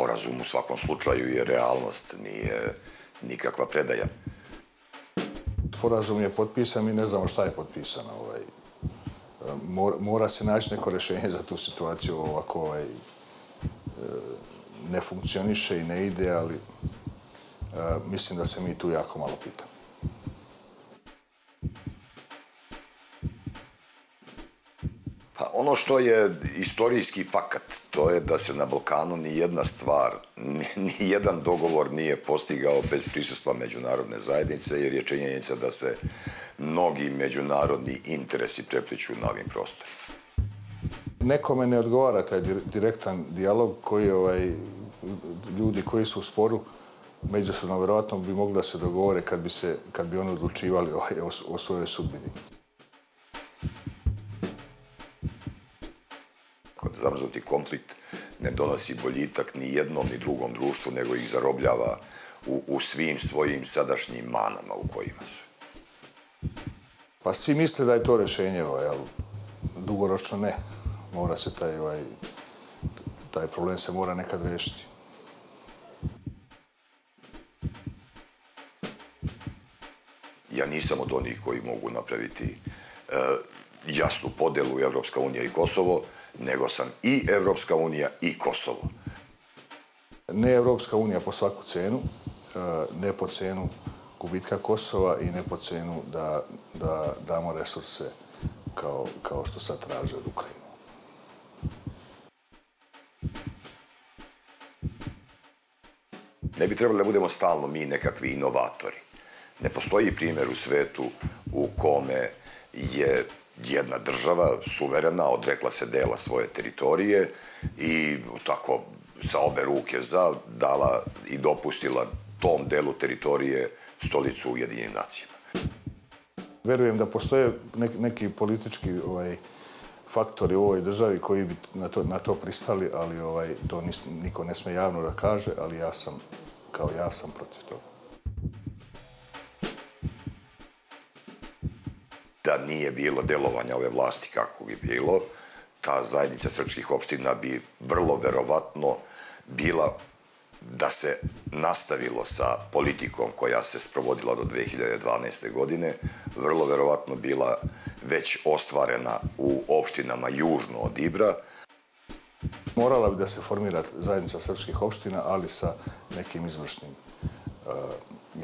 sporazum u svakom slučaju je realnost, nije nikakva predaja. Sporazum je potpisan, mi ne znamo šta je potpisano. Mora se naći neko rješenje za tu situaciju, ovako ne funkcioniše i ne ide, ali mislim da se mi tu jako malo pitamo. Pa ono što je istorijski fakat, to je da se na Balkanu ni jedna stvar, ni jedan dogovor nije postigao bez prisustva međunarodne zajednice, jer je činjenica da se mnogi međunarodni interesi prepliću na ovim prostorima. Nekome ne odgovara taj direktan dijalog koji ljudi koji su u sporu međusobno vjerovatno bi mogli da se dogovore kad bi oni odlučivali o svojoj sudbini. Zamrznuti konflikt ne donosi boljitak ni jednom ni drugom društvu, nego ih zarobljava u svim svojim sadašnjim manama u kojima su. Pa svi misle da je to rješenje, ali dugoročno ne. Mora se taj problem se mora nekad riješiti. Ja nisam od onih koji mogu napraviti jasnu podelu Evropska unija i Kosovo, nego sam i Evropska unija i Kosovo. Ne Evropska unija po svaku cenu, ne po cenu gubitka Kosova i ne po cenu da damo resurse kao što sad traže od Ukrajine. Ne bi trebali da budemo stalno mi nekakvi inovatori. Ne postoji primjer u svetu u kome je jedna država suverena, odrekla se dela svoje teritorije i tako sa obe ruke dala i dopustila tom delu teritorije stolicu Ujedinjenim nacijama. Verujem da postoje neki politički faktori u ovoj državi koji bi na to pristali, ali to niko ne sme javno da kaže, ali ja sam protiv toga. Da nije bilo delovanja ove vlasti kako bi bilo, ta zajednica srpskih opština bi vrlo verovatno bila, da se nastavilo sa politikom koja se sprovodila do 2012. godine, vrlo verovatno bila već ostvarena u opštinama južno od Ibra. Morala bi da se formira zajednica srpskih opština, ali sa nekim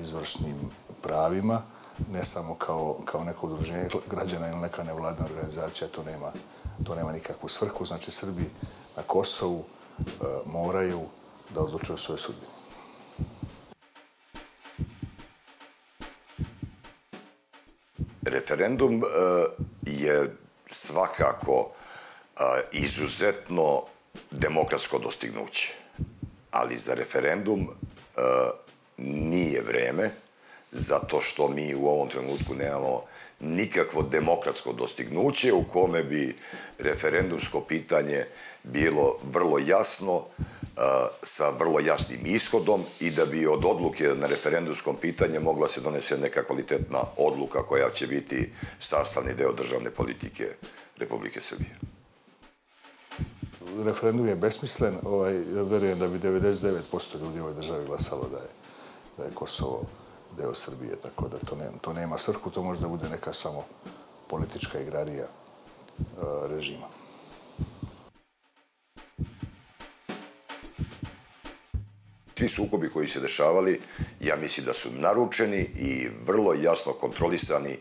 izvršnim pravima, ne samo kao neko udruženje građana ili neka nevladna organizacija, to nema nikakvu svrhu. Znači, Srbi na Kosovu moraju da odlučuju o svojoj sudbini. Referendum je svakako izuzetno demokratsko dostignuće, ali za referendum nije vreme, zato što mi u ovom trenutku nemamo nikakvo demokratsko dostignuće u kome bi referendumsko pitanje bilo vrlo jasno, sa vrlo jasnim ishodom i da bi od odluke na referendumskom pitanju mogla se donese neka kvalitetna odluka koja će biti sastavni deo državne politike Republike Srbije. Referendum je besmislen. Verujem da bi 99% ljudi u ovoj državi glasalo da je Kosovo deo Srbije, tako da to nema svrhu, to može da bude neka samo politička igrarija režima. Svi sukobi koji se dešavali, ja mislim da su naručeni i vrlo jasno kontrolisani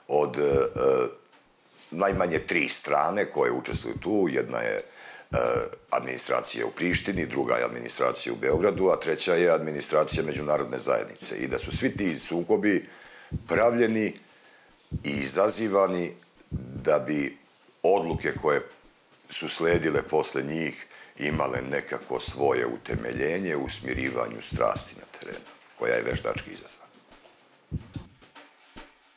od najmanje 3 strane koje učestvuju tu. Jedna je administracija u Prištini, druga je administracija u Beogradu, a treća je administracija međunarodne zajednice. I da su svi ti sukobi pravljeni i izazivani da bi odluke koje su sledile posle njih imale nekako svoje utemeljenje u smirivanju strasti na terenu, koja je veštački izazvana.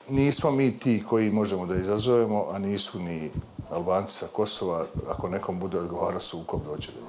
Nismo mi ti koji možemo da izazovemo, a nisu ni Albanci sa Kosova. Ako nekom bude odgovarao sukob, doće do